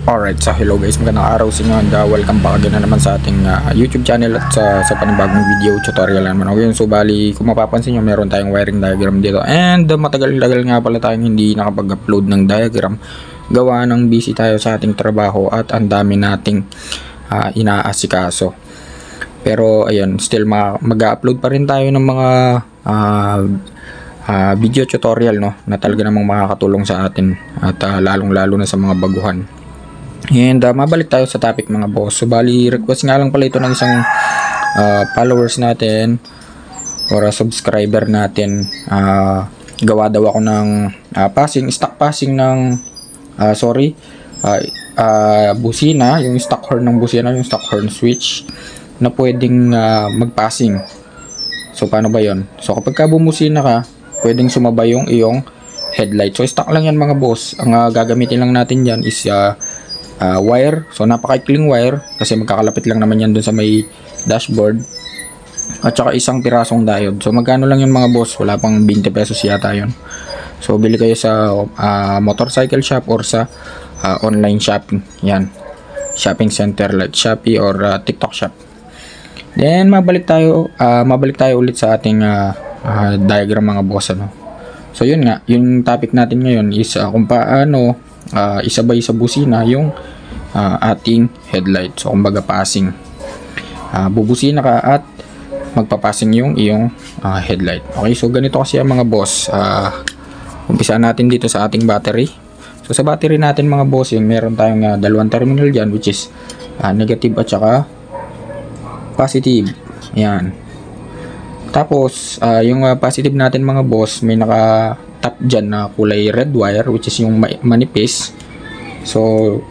Alright, so hello guys, magandang araw sa inyo and welcome back again na naman sa ating YouTube channel at sa panibagong video tutorial naman ako yun. So bali, kung mapapansin nyo, meron tayong wiring diagram dito and matagal-tagal nga pala tayong hindi nakapag-upload ng diagram. Gawa ng busy tayo sa ating trabaho at ang dami nating inaasikaso. Pero ayun, still mag-upload pa rin tayo ng mga video tutorial, no, na talaga namang makakatulong sa atin at lalong-lalo na sa mga baguhan. And mabalik tayo sa topic mga boss. So bali, request nga lang pala ito ng isang followers natin or subscriber natin. Gawa daw ako ng stock passing ng busina, yung stock horn ng busina, yung stock horn switch na pwedeng mag-passing. So paano ba yon? So kapag ka bumusina ka, pwedeng sumabay yung iyong headlight. So stock lang yan mga boss. Ang gagamitin lang natin yan is wire. So napakaikling wire kasi magkakalapit lang naman yan dun sa may dashboard at saka isang pirasong diode. So magkano lang yun mga boss? Wala pang 20 pesos yata yun. So bili kayo sa motorcycle shop or sa online shopping, yan, shopping center like Shopee or TikTok shop. Then mabalik tayo ulit sa ating diagram mga boss, ano. So yun nga, yung topic natin ngayon is kung paano isabay sa busina yung ating headlight. So kumbaga passing, bubusina ka at magpapassing yung iyong headlight. Okay, so ganito kasi ang mga boss. Umpisa natin dito sa ating battery. So sa battery natin mga boss, yung meron tayong dalawang terminal dyan, which is negative at saka positive. Yan. Tapos yung positive natin mga boss, may naka tap dyan na kulay red wire, which is yung manipis. So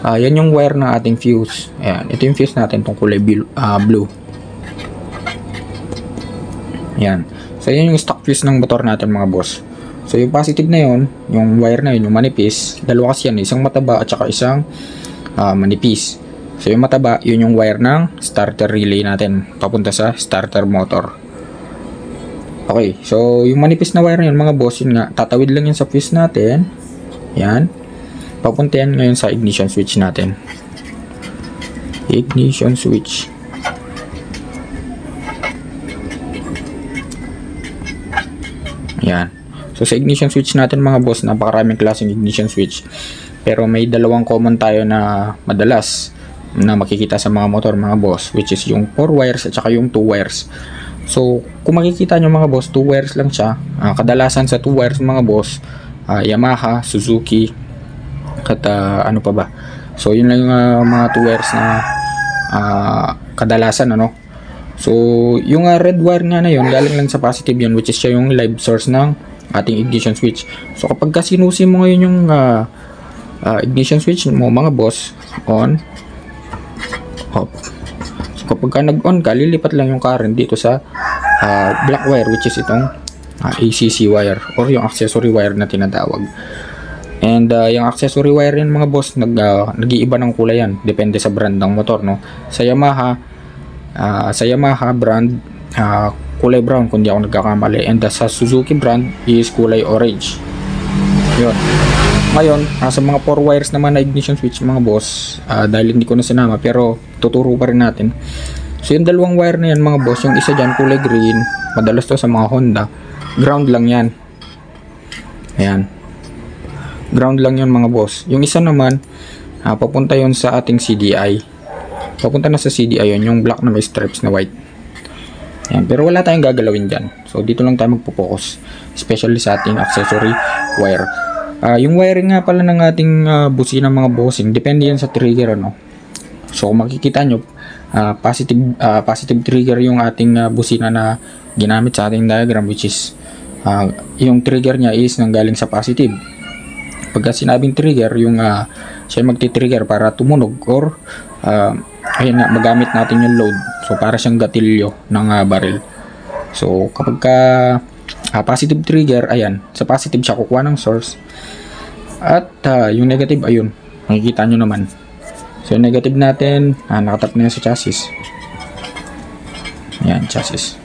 yan yung wire ng ating fuse. Ayan, ito yung fuse natin, itong kulay blue. Yan. So yan yung stock fuse ng motor natin mga boss. So yung positive na yun, yung wire na yun, yung manipis, dalawa kasi yan, isang mataba at saka isang manipis. So yung mataba, yun yung wire ng starter relay natin papunta sa starter motor. Okay, so yung manipis na wire na yun mga boss, yun nga, tatawid lang yun sa fuse natin. Yan. Papunta yan ngayon sa ignition switch natin. Ignition switch. Yan. So sa ignition switch natin mga boss, napakaraming klaseng ignition switch. Pero may dalawang common tayo na madalas na makikita sa mga motor mga boss, which is yung 4 wires at saka yung 2 wires. So kung makikita nyo mga boss, 2 wires lang siya. Kadalasan sa 2 wires mga boss, Yamaha, Suzuki, at ano pa ba. So yun lang yung mga 2 wires na kadalasan, ano. So yung red wire nga na yun, galing lang sa positive yun, which is siya yung live source ng ating ignition switch. So kapag sinusi mo ngayon yung ignition switch mo mga boss, on, off. So kapag nag-on ka, lilipat lang yung current dito sa black wire, which is itong ACC wire or yung accessory wire na tinatawag. And yung accessory wire yan mga boss, nag-iiba ng kulay yan, depende sa brand ng motor, no. Sa Yamaha brand, kulay brown kung di ako nagkakamali, and sa Suzuki brand is kulay orange. Yun. Ngayon, sa mga 4 wires naman na ignition switch mga boss, dahil hindi ko na sinama pero tuturo pa rin natin. So yung dalawang wire na yan mga boss, yung isa dyan kulay green, madalas to sa mga Honda, ground lang yan. Ayan, ground lang yan mga boss. Yung isa naman, papunta yun sa ating CDI. Papunta na sa CDI yun, yung black na may stripes na white. Ayan, pero wala tayong gagalawin dyan. So dito lang tayo magpo-focus, especially sa ating accessory wire. Yung wiring nga pala ng ating busina mga bossing, depende yan sa trigger, ano. So kung makikita nyo, positive trigger yung ating busina na ginamit sa ating diagram, which is yung trigger niya is nanggaling sa positive. Pagka sinabing trigger, yung siya magti-trigger para tumunog or ayun na, magamit natin yung load. So para siyang gatilyo ng barrel. So kapag positive trigger, ayan, sa positive siya kukuha ng source. At yung negative, ayun, makikita nyo naman. So yung negative natin, nakatap na yan sa chassis. Ayan, chassis.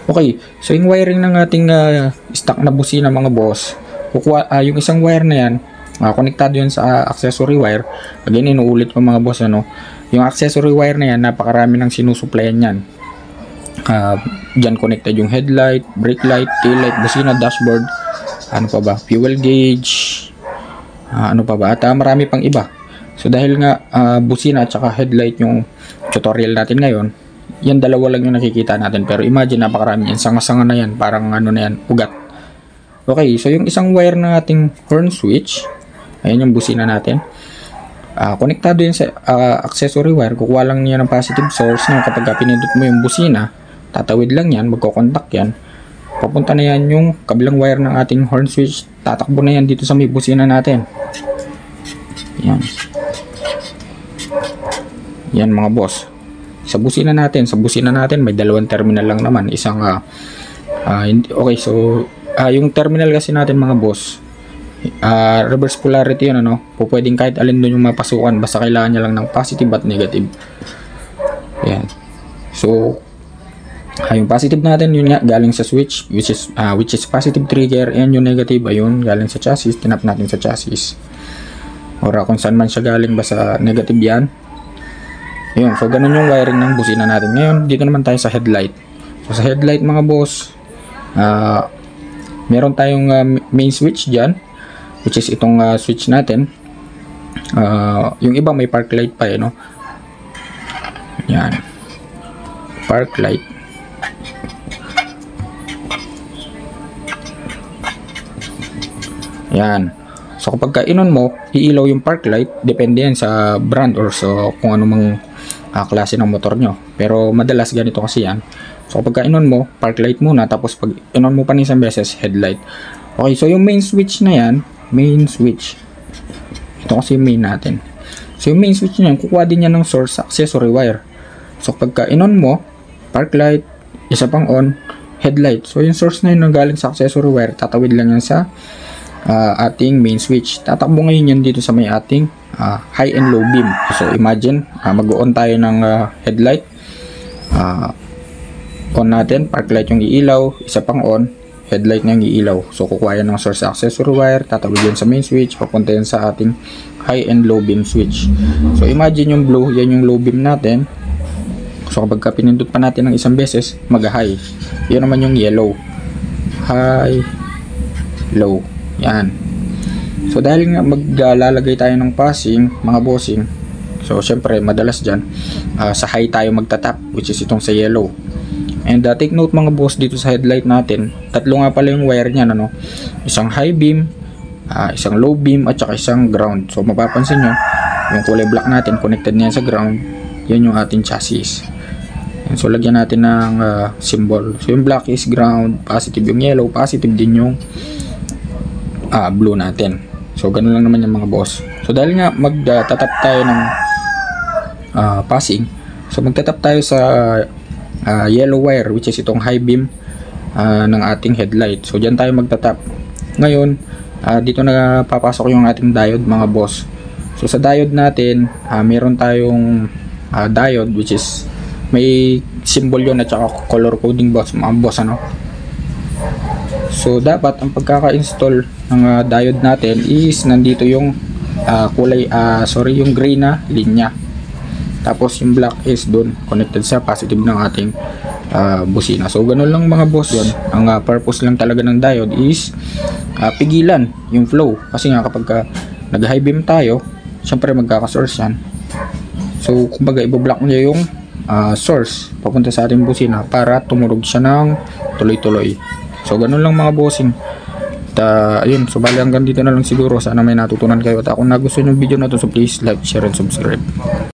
Okay, so yung wiring ng ating stock na busina mga boss, kukuha, yung isang wire na yan, konektado yun sa accessory wire. Again, inuulit ko mga boss, ano, yung accessory wire na yan, napakarami ng sinusuplayan yan. Dyan connected yung headlight, brake light, tail light, busina, dashboard, ano pa ba, fuel gauge, ano pa ba, at marami pang iba. So dahil nga busina at saka headlight yung tutorial natin ngayon, yan dalawa lang yung nakikita natin, pero imagine napakarami yan, sanga-sanga na yan, parang ano na yan, ugat. Okay, so yung isang wire ng ating horn switch, ayan yung busina natin, konektado yun sa accessory wire. Kukuha lang niya ng positive source na kapag pinindot mo yung busina, tatawid lang yan, magkocontact yan, papunta na yan yung kabilang wire ng ating horn switch, tatakbo na yan dito sa may busina natin. Yan. Yan mga boss. Sa busina natin may dalawang terminal lang naman, isang okay, so yung terminal kasi natin mga boss, reverse polarity yun, ano, pwedeng kahit alin doon yung mapasukan, basta kailangan niya lang ng positive at negative. Yan. So yung positive natin, yun nga, galing sa switch, which is positive trigger, and yung negative, ayun, galing sa chassis, tinap natin sa chassis. Or kung saan man siya galing, basta negative yan. Yun, so ganun yung wiring ng busina natin. Ngayon, dito naman tayo sa headlight. So sa headlight mga boss, meron tayong main switch dyan, which is itong switch natin. Yung iba may park light pa, no? Yan, park light. Yan. So kapag ka-inon mo, iilaw yung park light, depende yan sa brand or so kung ano mang klase ng motor nyo. Pero madalas ganito kasi yan. So kapag ka-inon mo, park light muna, tapos pag inon mo pa ng isang beses, headlight. Okay, so yung main switch na yan, main switch, ito kasi yung main natin. So yung main switch na yan, kukuha din yan ng source sa accessory wire. So kapag ka-inon mo, park light, isa pang on, headlight. So yung source na yun na galing sa accessory wire, tatawid lang yan sa ating main switch. Tatakbo ngayon yan dito sa may ating high and low beam. So imagine, mag-on tayo ng headlight, on natin, park light yung iilaw, isa pang on, headlight na yung iilaw. So kukuha yan ng source accessory wire, tatawid yan sa main switch, papunta yan sa ating high and low beam switch. So imagine yung blue, yan yung low beam natin. So kapag pinindot pa natin ng isang beses, mag-high. Yan naman yung yellow, high, low. Yan. So dahil nga maglalagay tayo ng passing mga bossing, so syempre madalas dyan sa high tayo magtatap, which is itong sa yellow. And take note mga boss, dito sa headlight natin, tatlo nga pala yung wire niyan, ano? Isang high beam, isang low beam, at saka isang ground. So mapapansin nyo, yung kulay black natin connected niyan sa ground, yan yung ating chassis. And so lagyan natin ng symbol. So yung black is ground, positive yung yellow, positive din yung blue natin. So ganun lang naman yung mga boss. So dahil nga magtatap tayo ng passing, so magtatap tayo sa yellow wire, which is itong high beam ng ating headlight. So dyan tayo magtatap. Ngayon, dito na papasok yung ating diode mga boss. So sa diode natin, meron tayong diode, which is may symbol yun at saka color coding boss mga boss, ano. So dapat ang pagkaka-install ng diode natin is nandito yung yung gray na linya. Tapos yung black is doon connected sa positive ng ating busina. So ganun lang mga boss yun. Ang purpose lang talaga ng diode is pigilan yung flow. Kasi nga kapag nag-high beam tayo, syempre magkaka-source yan. So kumbaga ibablock niya yung source papunta sa ating busina para tumurog siya ng tuloy-tuloy. So ganun lang mga bossing. Ayun, so bali hanggang dito na lang siguro. Sana may natutunan kayo. At kung nagustuhan yung video na to, so please like, share, and subscribe.